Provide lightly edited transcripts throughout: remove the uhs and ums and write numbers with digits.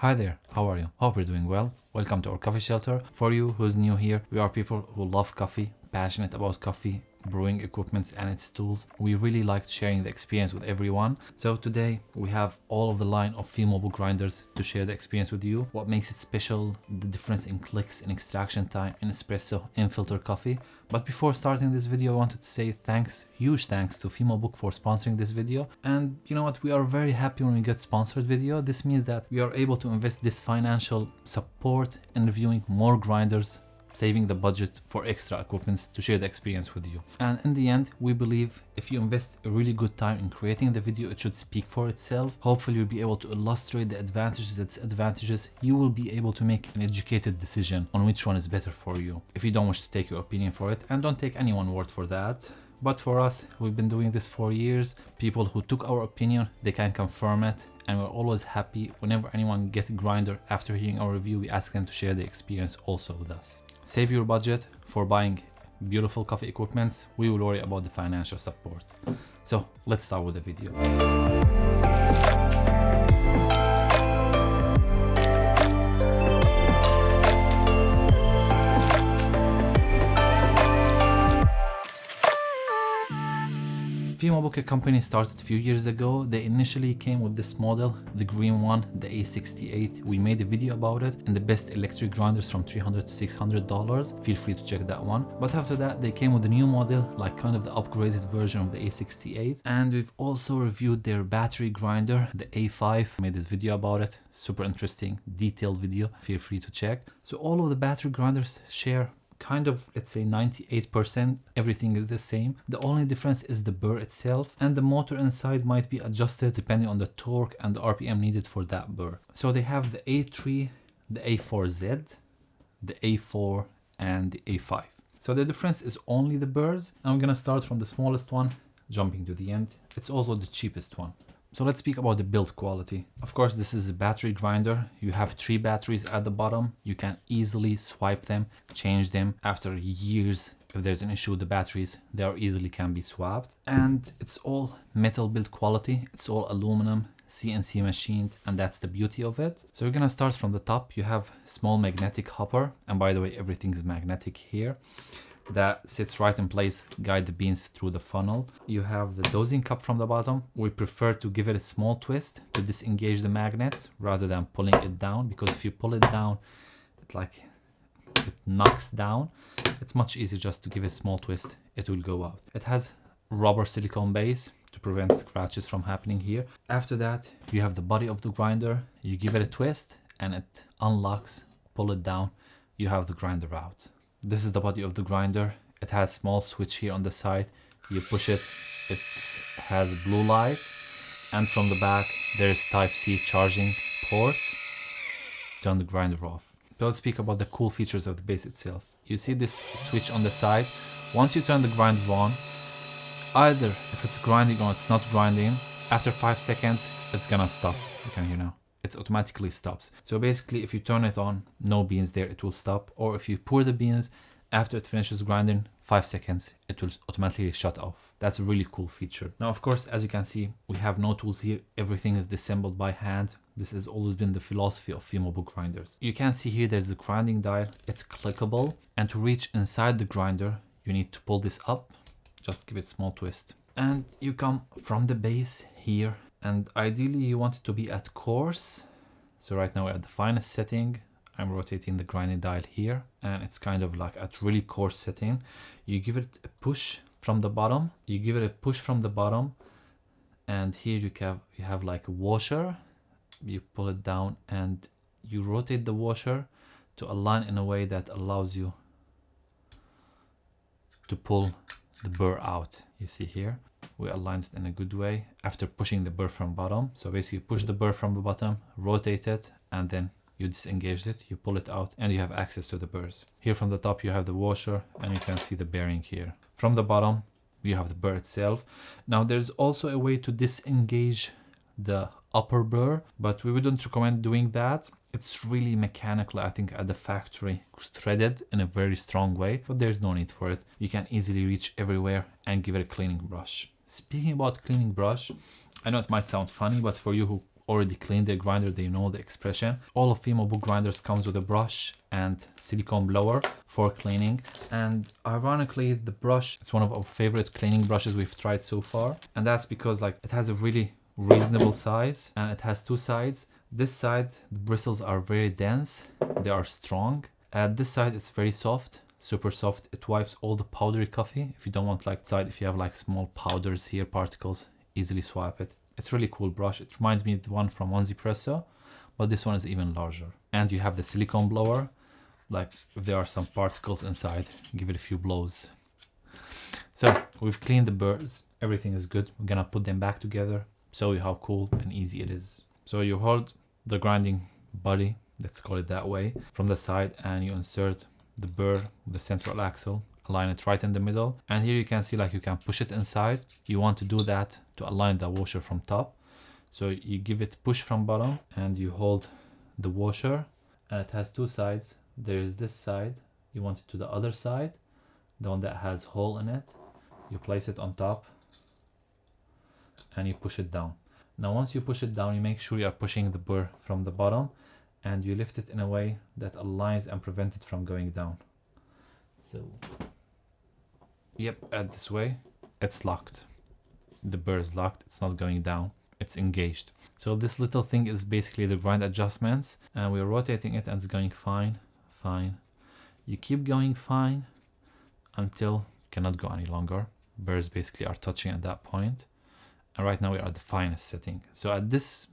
Hi there, how are you? Hope you're doing well. Welcome to our coffee shelter. For you who's new here, we are people who love coffee, passionate about coffee, brewing equipment and its tools. We really like sharing the experience with everyone. So today we have all of the line of Femobook grinders to share the experience with you. What makes it special, the difference in clicks, in extraction time, in espresso, in filter coffee. But before starting this video, I wanted to say thanks, huge thanks to Femobook for sponsoring this video. And you know what, we are very happy when we get sponsored video. This means that we are able to invest this financial support in reviewing more grinders, saving the budget for extra equipment to share the experience with you. And in the end, we believe if you invest a really good time in creating the video, it should speak for itself. Hopefully you'll be able to illustrate the advantages and disadvantages. You will be able to make an educated decision on which one is better for you. If you don't wish to take your opinion for it, and don't take anyone's word for that. But for us, we've been doing this for years. People who took our opinion, they can confirm it. And we're always happy whenever anyone gets a grinder after hearing our review, we ask them to share the experience also with us. Save your budget for buying beautiful coffee equipment. We will worry about the financial support. So let's start with the video. Femobook, a company started a few years ago. They initially came with this model, the green one, the A68. We made a video about it and the best electric grinders from $300 to $600. Feel free to check that one. But after that, they came with a new model, like kind of the upgraded version of the A68. And we've also reviewed their battery grinder, the A5. Made this video about it. Super interesting, detailed video. Feel free to check. So all of the battery grinders share kind of, let's say 98%, everything is the same. The only difference is the burr itself, and the motor inside might be adjusted depending on the torque and the RPM needed for that burr. So they have the A3, the A4Z, the A4 and the A5. So the difference is only the burrs. I'm gonna start from the smallest one, jumping to the end. It's also the cheapest one. So let's speak about the build quality. Of course, this is a battery grinder. You have 3 batteries at the bottom. You can easily swipe them, change them after years. If there's an issue with the batteries, they are easily can be swapped. And it's all metal build quality. It's all aluminum, CNC machined, and that's the beauty of it. So we're gonna start from the top. You have small magnetic hopper. And by the way, everything is magnetic here. That sits right in place, guide the beans through the funnel. You have the dosing cup from the bottom. We prefer to give it a small twist to disengage the magnets rather than pulling it down, because if you pull it down, it knocks down. It's much easier just to give it a small twist, it will go out. It has rubber silicone base to prevent scratches from happening here. After that, you have the body of the grinder. You give it a twist and it unlocks, pull it down, you have the grinder out. This is the body of the grinder. It has a small switch here on the side. You push it, it has blue light. And from the back, there's Type-C charging port. Turn the grinder off. So let's speak about the cool features of the base itself. You see this switch on the side. Once you turn the grinder on, either if it's grinding or it's not grinding, after 5 seconds, it's gonna stop. You can hear now. It automatically stops. So basically, if you turn it on, no beans there, it will stop. Or if you pour the beans, after it finishes grinding, 5 seconds, it will automatically shut off. That's a really cool feature. Now, of course, as you can see, we have no tools here. Everything is disassembled by hand. This has always been the philosophy of Femobook grinders. You can see here, there's a grinding dial. It's clickable. And to reach inside the grinder, you need to pull this up. Just give it a small twist. And you come from the base here. And ideally you want it to be at coarse. So right now we're at the finest setting. I'm rotating the grinding dial here and it's kind of like at really coarse setting. You give it a push from the bottom. You give it a push from the bottom. And here you have like a washer. You pull it down and you rotate the washer to align in a way that allows you to pull the burr out. You see here. We aligned it in a good way after pushing the burr from bottom. So basically you push the burr from the bottom, rotate it, and then you disengage it, you pull it out, and you have access to the burrs. Here from the top you have the washer, and you can see the bearing here. From the bottom you have the burr itself. Now there's also a way to disengage the upper burr, but we wouldn't recommend doing that. It's really mechanical, I think, at the factory, threaded in a very strong way, but there's no need for it. You can easily reach everywhere and give it a cleaning brush. Speaking about cleaning brush, I know it might sound funny, but for you who already cleaned their grinder, they know the expression. All of Femobook grinders comes with a brush and silicone blower for cleaning. And ironically, the brush is one of our favorite cleaning brushes we've tried so far. And that's because like it has a really reasonable size and it has two sides. This side, the bristles are very dense, they are strong. At this side, it's very soft, super soft. It wipes all the powdery coffee. If you don't want like side, if you have like small powders here, particles, easily swipe it. It's really cool brush. It reminds me of the one from OurCoffeeShelter, but this one is even larger. And you have the silicone blower. Like if there are some particles inside, give it a few blows. So we've cleaned the burrs. Everything is good. We're gonna put them back together, show you how cool and easy it is. So you hold the grinding body, let's call it that way, from the side, and you insert the burr, the central axle, align it right in the middle. And here you can see like you can push it inside. You want to do that to align the washer from top. So you give it push from bottom and you hold the washer, and it has two sides. There is this side, you want it to the other side, the one that has hole in it. You place it on top and you push it down. Now once you push it down, you make sure you are pushing the burr from the bottom and you lift it in a way that aligns and prevents it from going down. So, yep, at this way, it's locked. The burr is locked, it's not going down, it's engaged. So this little thing is basically the grind adjustments, and we're rotating it and it's going fine, fine. You keep going fine until you cannot go any longer. Burrs basically are touching at that point. And right now we are at the finest setting. So at this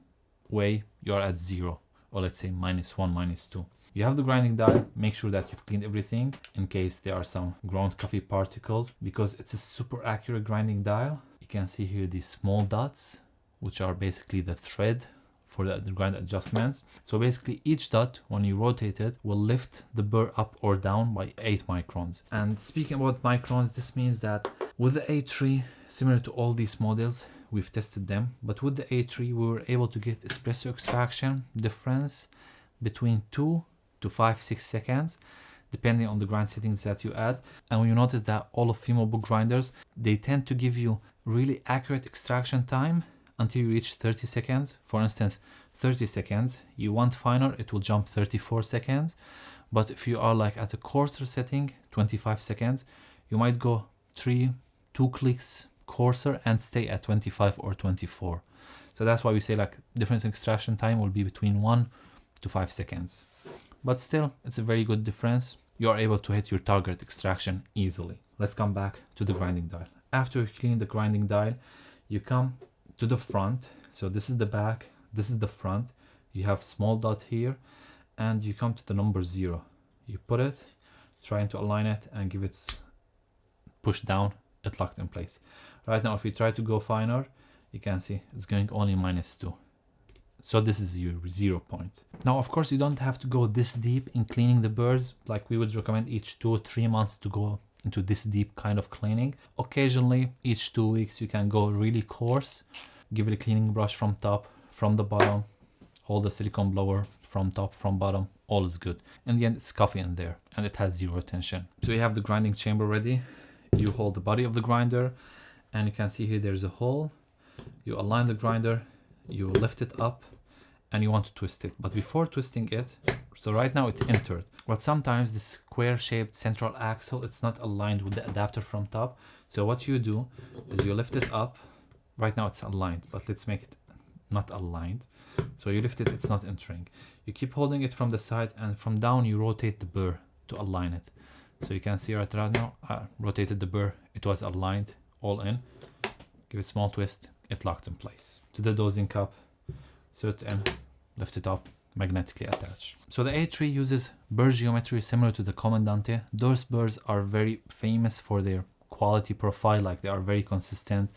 way, you are at 0, or let's say -1, -2. You have the grinding dial, make sure that you've cleaned everything in case there are some ground coffee particles, because it's a super accurate grinding dial. You can see here these small dots, which are basically the thread for the grind adjustments. So basically each dot, when you rotate it, will lift the burr up or down by 8 microns. And speaking about microns, this means that with the A3, similar to all these models, we've tested them, but with the A3 we were able to get espresso extraction difference between 2 to 5-6 seconds, depending on the grind settings that you add. And when you notice that all of Femobook grinders, they tend to give you really accurate extraction time until you reach 30 seconds. For instance, 30 seconds, you want finer, it will jump 34 seconds. But if you are like at a coarser setting, 25 seconds, you might go 2 clicks coarser and stay at 25 or 24. So that's why we say like difference in extraction time will be between 1 to 5 seconds. But still, it's a very good difference. You are able to hit your target extraction easily. Let's come back to the grinding dial. After you clean the grinding dial, you come to the front. So this is the back, this is the front. You have small dot here, and you come to the number 0. You put it, trying to align it and give it push down, it locked in place. Right now, if you try to go finer, you can see it's going only -2. So this is your 0 point. Now, of course, you don't have to go this deep in cleaning the burrs. Like we would recommend each 2 or 3 months to go into this deep kind of cleaning. Occasionally, each 2 weeks, you can go really coarse. Give it a cleaning brush from top, from the bottom. Hold the silicone blower from top, from bottom. All is good. In the end, it's coffee in there and it has 0 tension. So you have the grinding chamber ready. You hold the body of the grinder and you can see here there's a hole. You align the grinder, you lift it up and you want to twist it. But before twisting it, so right now it's entered, but sometimes the square shaped central axle, it's not aligned with the adapter from top. So what you do is you lift it up. Right now it's aligned, but let's make it not aligned. So you lift it, it's not entering. You keep holding it from the side and from down you rotate the burr to align it. So you can see right now, I rotated the burr, it was aligned, all in. Give it a small twist, it locked in place. To the dosing cup, insert in, lift it up, magnetically attached. So the A3 uses burr geometry similar to the Comandante. Those burrs are very famous for their quality profile, like they are very consistent,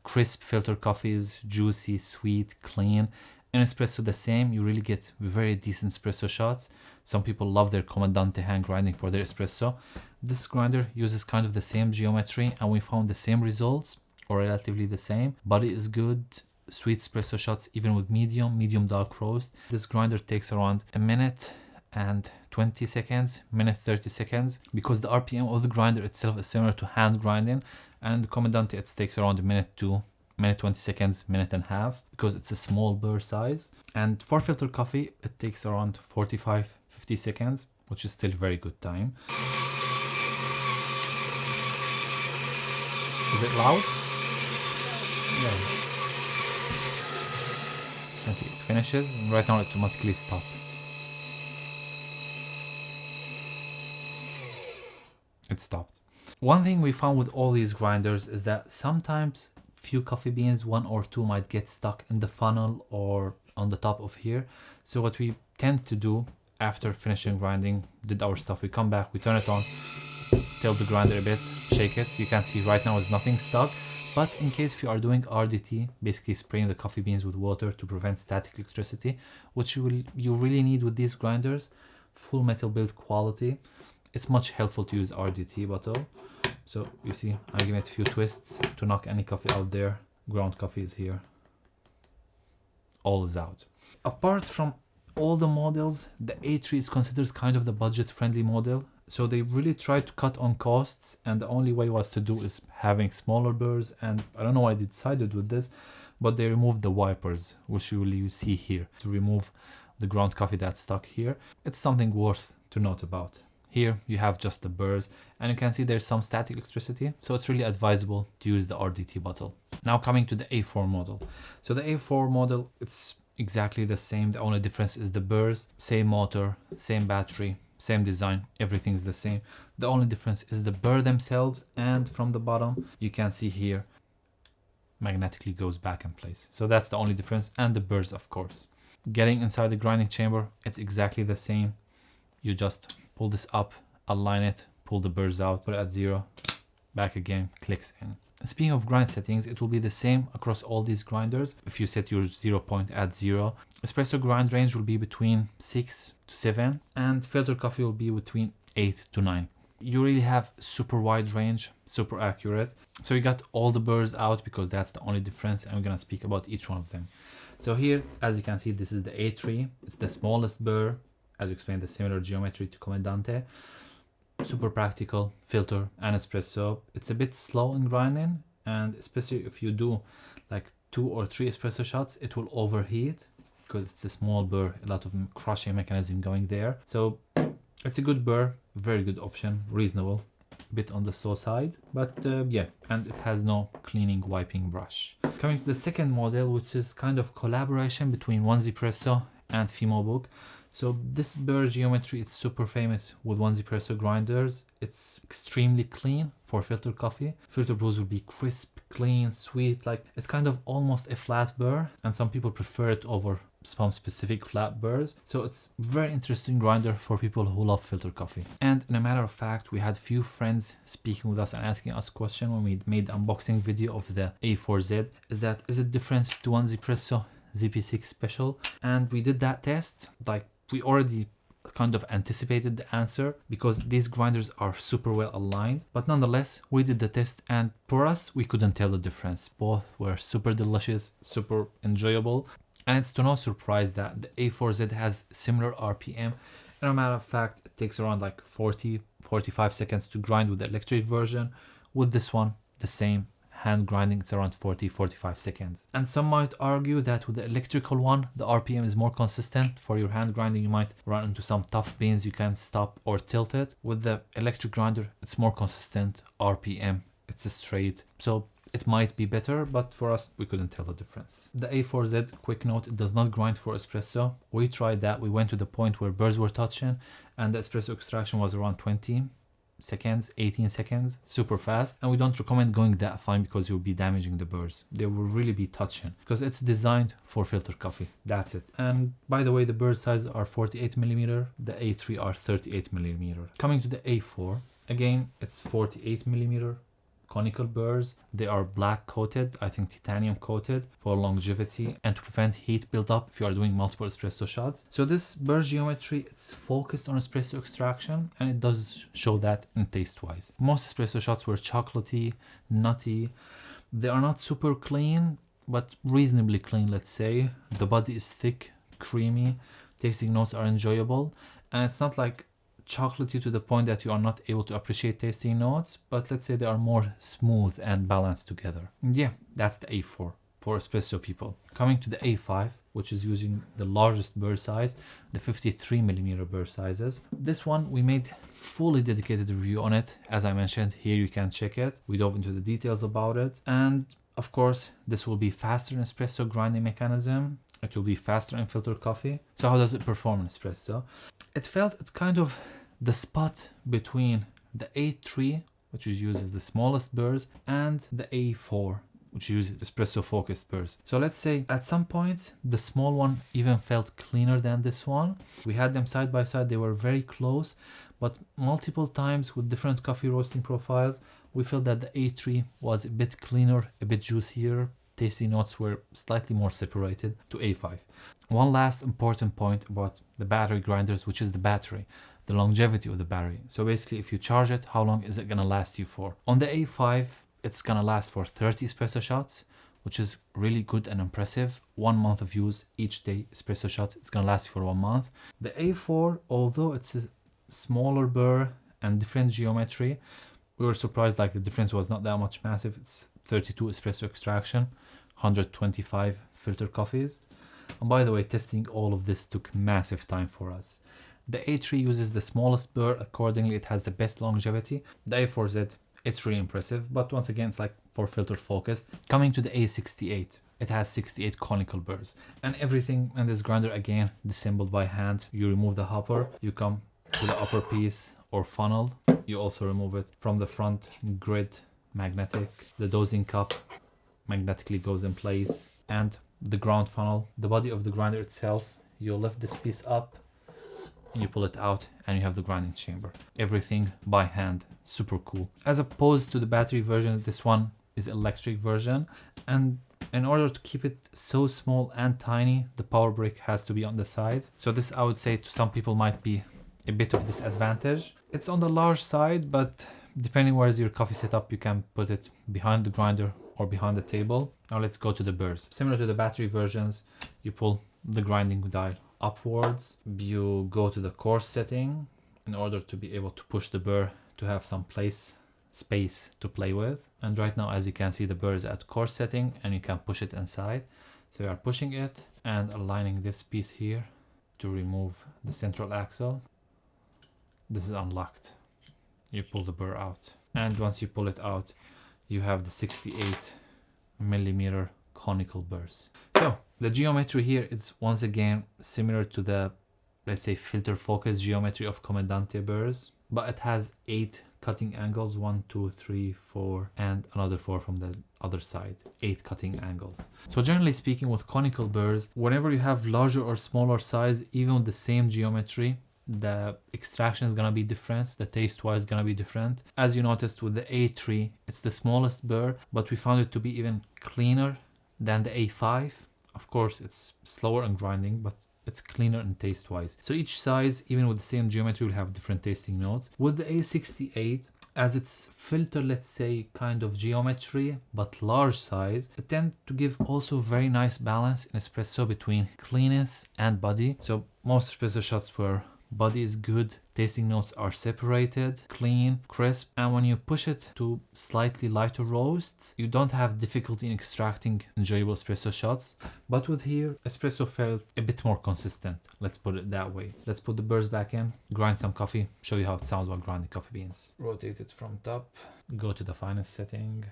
crisp filter coffees, juicy, sweet, clean. In espresso the same, you really get very decent espresso shots. Some people love their Comandante hand grinding for their espresso. This grinder uses kind of the same geometry and we found the same results, or relatively the same. Body is good, sweet espresso shots even with medium dark roast. This grinder takes around 1 minute and 20 seconds, 1:30 seconds, because the RPM of the grinder itself is similar to hand grinding, and the Comandante it takes around 1 minute to minute 20 seconds, minute and a half, because it's a small burr size. And for filter coffee, it takes around 45-50 seconds, which is still very good time. Is it loud? Yeah. You can see it finishes, and right now it automatically stops. It stopped. One thing we found with all these grinders is that sometimes few coffee beans, 1 or 2, might get stuck in the funnel or on the top of here. So what we tend to do after finishing grinding, did our stuff, we come back, we turn it on, tilt the grinder a bit, shake it. You can see right now there's nothing stuck. But in case if you are doing RDT, basically spraying the coffee beans with water to prevent static electricity, which you really need with these grinders, full metal build quality, it's much helpful to use RDT bottle. So you see, I'm giving it a few twists to knock any coffee out there. Ground coffee is here. All is out. Apart from all the models, the A3 is considered kind of the budget-friendly model. So they really tried to cut on costs, and the only way was to do is having smaller burrs. And I don't know why they decided with this, but they removed the wipers, which you see here, to remove the ground coffee that's stuck here. It's something worth to note about. Here you have just the burrs, and you can see there's some static electricity, so it's really advisable to use the RDT bottle. Now coming to the A4 model. So the A4 model, it's exactly the same. The only difference is the burrs, same motor, same battery, same design, everything's the same. The only difference is the burr themselves, and from the bottom you can see here magnetically goes back in place. So that's the only difference, and the burrs, of course. Getting inside the grinding chamber, it's exactly the same. You just pull this up, align it, pull the burrs out, put it at 0, back again, clicks in. Speaking of grind settings, it will be the same across all these grinders. If you set your 0 point at 0, espresso grind range will be between 6 to 7, and filter coffee will be between 8 to 9. You really have super wide range, super accurate. So you got all the burrs out because that's the only difference, and we're gonna speak about each one of them. So here, as you can see, this is the A3. It's the smallest burr, as you explained, the similar geometry to Comandante. Super practical filter and espresso. It's a bit slow in grinding, and especially if you do like 2 or 3 espresso shots, it will overheat because it's a small burr, a lot of crushing mechanism going there. So it's a good burr, very good option, reasonable, a bit on the slow side, but yeah, and it has no cleaning wiping brush. Coming to the second model, which is kind of collaboration between Onesie and Femobook. So this burr geometry, it's super famous with Onesie grinders. It's extremely clean for filter coffee. Filter brews will be crisp, clean, sweet, like it's kind of almost a flat burr, and some people prefer it over some specific flat burrs. So it's very interesting grinder for people who love filter coffee. And in a matter of fact, we had few friends speaking with us and asking us question when we made the unboxing video of the A4Z, is it different to Onesie ZP6 Special? And we did that test. Like, we already kind of anticipated the answer because these grinders are super well aligned, but nonetheless we did the test, and for us we couldn't tell the difference. Both were super delicious, super enjoyable, and it's to no surprise that the A4Z has similar RPM. In a matter of fact, it takes around like 40-45 seconds to grind with the electric version. With this one, the same. Hand grinding, it's around 40-45 seconds. And some might argue that with the electrical one, the RPM is more consistent. For your hand grinding, you might run into some tough beans, you can stop or tilt it. With the electric grinder, it's more consistent RPM, it's straight, so it might be better, but for us, we couldn't tell the difference. The A4Z, quick note, it does not grind for espresso. We tried that. We went to the point where burrs were touching, and the espresso extraction was around 20 seconds, 18 seconds, super fast, and we don't recommend going that fine because you'll be damaging the burrs. They will really be touching because it's designed for filter coffee. That's it. And by the way, the burr sizes are 48mm, the A3 are 38mm. Coming to the A4, again, it's 48mm conical burrs. They are black coated, I think titanium coated, for longevity and to prevent heat buildup if you are doing multiple espresso shots. So this burr geometry, it's focused on espresso extraction, and it does show that in taste wise. Most espresso shots were chocolatey, nutty. They are not super clean, but reasonably clean, let's say. The body is thick, creamy, tasting notes are enjoyable, and it's not like chocolatey to the point that you are not able to appreciate tasting notes, but let's say they are more smooth and balanced together. And yeah, that's the A4 for espresso people. Coming to the A5, which is using the largest burr size, the 53mm burr sizes. This one, we made fully dedicated review on it. As I mentioned, here you can check it. We dove into the details about it. And of course, this will be faster in espresso grinding mechanism. It will be faster in filtered coffee. So how does it perform in espresso? It felt it's kind of the spot between the A3, which uses the smallest burrs, and the A4, which uses espresso focused burrs. So let's say at some points, the small one even felt cleaner than this one. We had them side by side, they were very close, but multiple times with different coffee roasting profiles, we felt that the A3 was a bit cleaner, a bit juicier. Tasty notes were slightly more separated to A5. One last important point about the battery grinders, which is the battery, the longevity of the battery. So basically, if you charge it, how long is it gonna last you for? On the A5, it's gonna last for 30 espresso shots, which is really good and impressive. 1 month of use each day espresso shot. It's gonna last you for 1 month. The A4, although it's a smaller burr and different geometry, we were surprised like the difference was not that much massive. It's 32 espresso extraction, 125 filter coffees. And by the way, testing all of this took massive time for us. The A3 uses the smallest burr, accordingly it has the best longevity. The A4Z, it's really impressive, but once again, it's like for filter focused. Coming to the A68, it has 68 conical burrs, and everything in this grinder again disassembled by hand. You remove the hopper, you come to the upper piece or funnel, you also remove it from the front grid, magnetic. The dosing cup magnetically goes in place, and the ground funnel, the body of the grinder itself, you lift this piece up, you pull it out, and you have the grinding chamber. Everything by hand, super cool. As opposed to the battery version, this one is electric version, and in order to keep it so small and tiny, the power brick has to be on the side. So this, I would say, to some people might be a bit of disadvantage. It's on the large side, but depending where is your coffee setup, you can put it behind the grinder or behind the table. Now let's go to the burrs. Similar to the battery versions, you pull the grinding dial upwards. You go to the coarse setting in order to be able to push the burr to have some space to play with. And right now, as you can see, the burr is at coarse setting and you can push it inside. So you are pushing it and aligning this piece here to remove the central axle. This is unlocked. You pull the burr out, and once you pull it out, you have the 68mm conical burrs. So the geometry here is once again similar to the, let's say, filter focus geometry of Comandante burrs, but it has 8 cutting angles, 1, 2, 3, 4, and another 4 from the other side, 8 cutting angles. So generally speaking, with conical burrs, whenever you have larger or smaller size, even with the same geometry, the extraction is gonna be different, the taste wise is gonna be different. As you noticed with the A3, it's the smallest burr, but we found it to be even cleaner than the A5. Of course, it's slower in grinding, but it's cleaner in taste wise. So each size, even with the same geometry, will have different tasting notes. With the A68, as it's filter, let's say, kind of geometry, but large size, it tends to give also very nice balance in espresso between cleanness and body. So most espresso shots were body is good, tasting notes are separated, clean, crisp, and when you push it to slightly lighter roasts, you don't have difficulty in extracting enjoyable espresso shots. But with here, espresso felt a bit more consistent, let's put it that way. Let's put the burrs back in, grind some coffee, show you how it sounds while grinding coffee beans. Rotate it from top, go to the finest setting,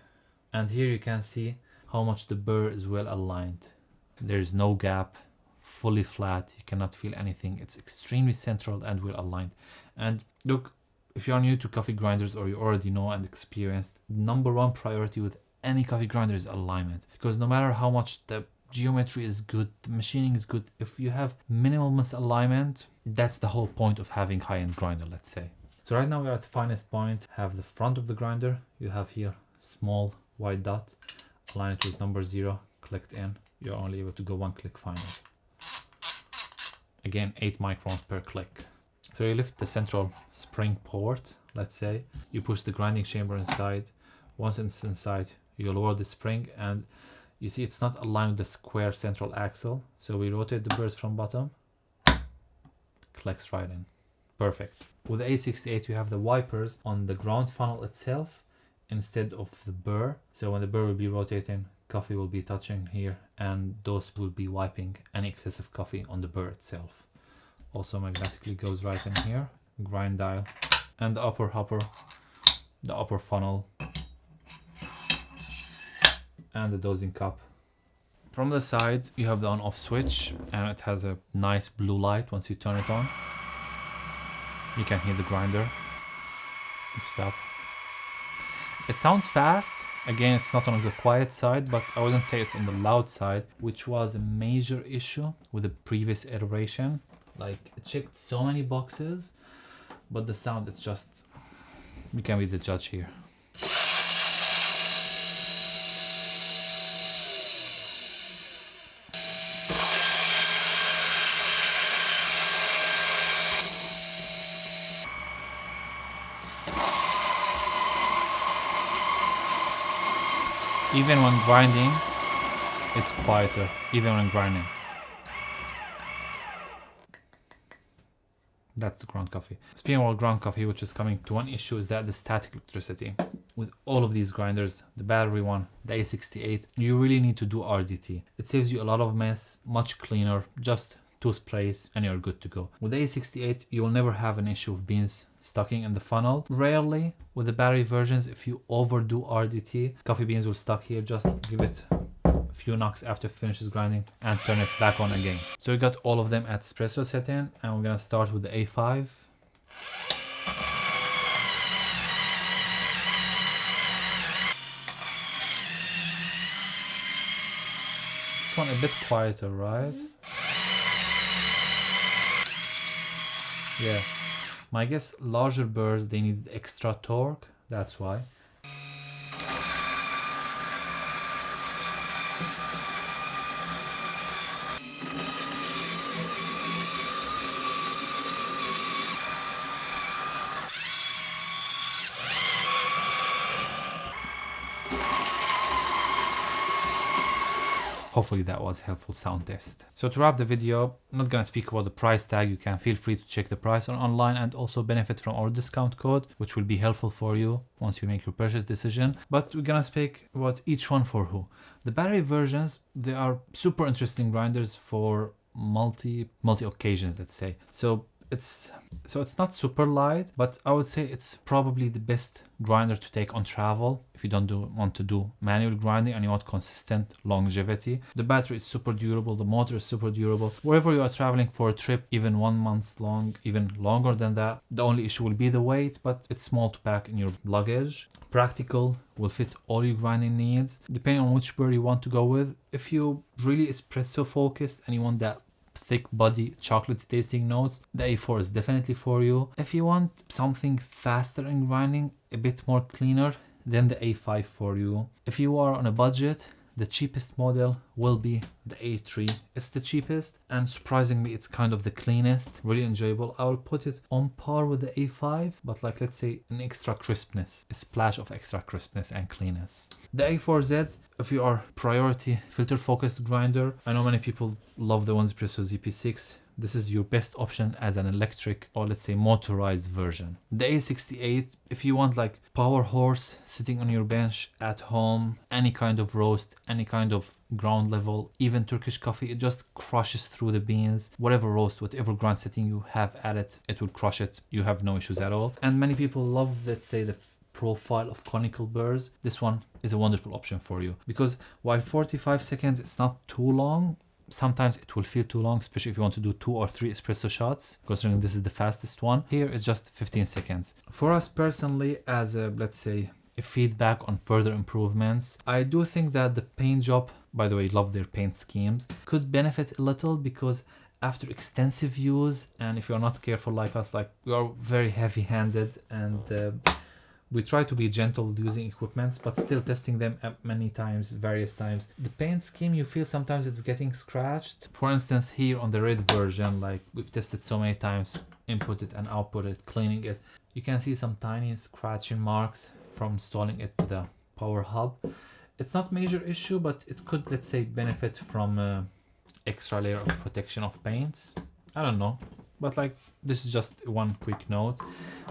and here you can see how much the burr is well aligned. There's no gap, fully flat, you cannot feel anything. It's extremely central and well aligned. And look, if you are new to coffee grinders or you already know and experienced, number one priority with any coffee grinder is alignment, because no matter how much the geometry is good, the machining is good, if you have minimal misalignment, that's the whole point of having high-end grinder, let's say. So right now we're at the finest point. Have the front of the grinder, you have here small white dot, align it with number 0, clicked in, you're only able to go 1 click final. Again, 8 microns per click. So you lift the central spring port, let's say, you push the grinding chamber inside. Once it's inside, you lower the spring, and you see it's not aligned with the square central axle. So we rotate the burrs from bottom, clicks right in. Perfect. With the A68 you have the wipers on the ground funnel itself instead of the burr. So when the burr will be rotating, coffee will be touching here and those will be wiping any excessive coffee on the burr itself. Also magnetically goes right in here. Grind dial and the upper hopper, the upper funnel and the dosing cup. From the side you have the on off switch and it has a nice blue light. Once you turn it on you can hear the grinder. Stop. It sounds fast. Again, it's not on the quiet side, but I wouldn't say it's on the loud side, which was a major issue with the previous iteration. Like, it checked so many boxes, but the sound, it's just, you can be the judge here. Even when grinding, it's quieter, even when grinding. That's the ground coffee. Speaking about ground coffee, which is coming to one issue, is that the static electricity. With all of these grinders, the battery one, the A68, you really need to do RDT. It saves you a lot of mess, much cleaner, just 2 sprays and you're good to go. With the A68, you will never have an issue of beans stucking in the funnel. Rarely with the battery versions, if you overdo RDT, coffee beans will stuck here. Just give it a few knocks after it finishes grinding and turn it back on again. So we got all of them at espresso setting and we're gonna start with the A5. This one a bit quieter, right? Yeah, my guess larger burrs, they need extra torque, that's why. Hopefully that was a helpful sound test. So to wrap the video, I'm not gonna speak about the price tag. You can feel free to check the price online and also benefit from our discount code, which will be helpful for you once you make your purchase decision. But we're gonna speak about each one for who. The battery versions, they are super interesting grinders for multi occasions, let's say. So it's not super light, but I would say it's probably the best grinder to take on travel if you don't want to do manual grinding and you want consistent longevity. The battery is super durable, the motor is super durable. Wherever you are traveling for a trip, even 1 month long, even longer than that, the only issue will be the weight, but it's small to pack in your luggage. Practical, will fit all your grinding needs, depending on which burr you want to go with. If you really espresso focused and you want that thick body chocolate tasting notes, the A4 is definitely for you. If you want something faster in grinding, a bit more cleaner, then the A5 for you. If you are on a budget, the cheapest model will be the A3. It's the cheapest and surprisingly it's kind of the cleanest, really enjoyable. I will put it on par with the A5, but like let's say an extra crispness, a splash of extra crispness and cleanness. The A4Z, if you are priority filter focused grinder, I know many people love the OneSpresso ZP6. This is your best option as an electric or let's say motorized version. The A68, if you want like power horse sitting on your bench at home, any kind of roast, any kind of ground level, even Turkish coffee, it just crushes through the beans. Whatever roast, whatever grind setting you have at it, it will crush it. You have no issues at all. And many people love, let's say, the profile of conical burrs. This one is a wonderful option for you because while 45 seconds it's not too long, sometimes it will feel too long, especially if you want to do 2 or 3 espresso shots, considering this is the fastest one. Here it's just 15 seconds. For us personally, as a, let's say, a feedback on further improvements, I do think that the paint job, by the way, love their paint schemes, could benefit a little because after extensive use, and if you're not careful like us, like we are very heavy-handed and we try to be gentle with using equipments, but still testing them many times, various times. The paint scheme, you feel sometimes it's getting scratched. For instance, here on the red version, like we've tested so many times, input it and output it, cleaning it. You can see some tiny scratching marks from installing it to the power hub. It's not major issue, but it could, let's say, benefit from extra layer of protection of paints. I don't know. but like this is just one quick note.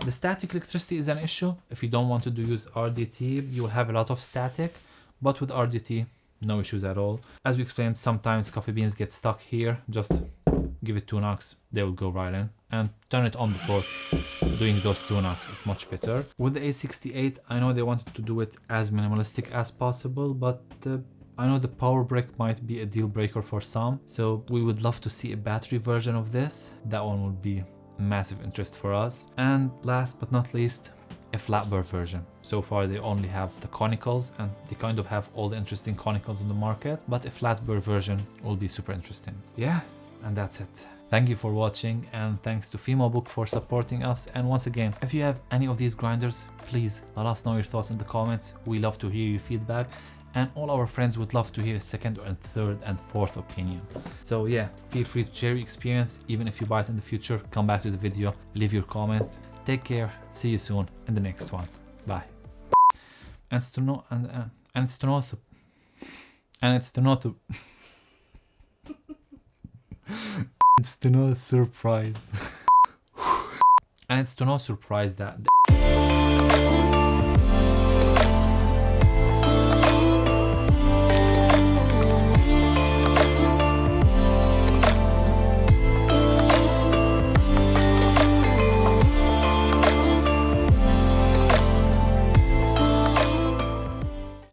The static electricity is an issue. If you don't want to use RDT, you will have a lot of static, but with RDT, no issues at all. As we explained, sometimes coffee beans get stuck here. Just give it 2 knocks, they will go right in, and turn it on before doing those 2 knocks. It's much better. With the A68, I know they wanted to do it as minimalistic as possible, but I know the power brick might be a deal breaker for some, so we would love to see a battery version of this. That one would be massive interest for us. And last but not least, a flat burr version. So far they only have the conicals, and they kind of have all the interesting conicals in the market, but a flat burr version will be super interesting. Yeah, and that's it. Thank you for watching, and thanks to Femobook for supporting us. And once again, if you have any of these grinders, please let us know your thoughts in the comments. We love to hear your feedback, and all our friends would love to hear a second and third and fourth opinion. So yeah, feel free to share your experience. Even if you buy it in the future, come back to the video, leave your comment. Take care, see you soon in the next one. Bye. And it's to know it's to no surprise. And it's to no surprise that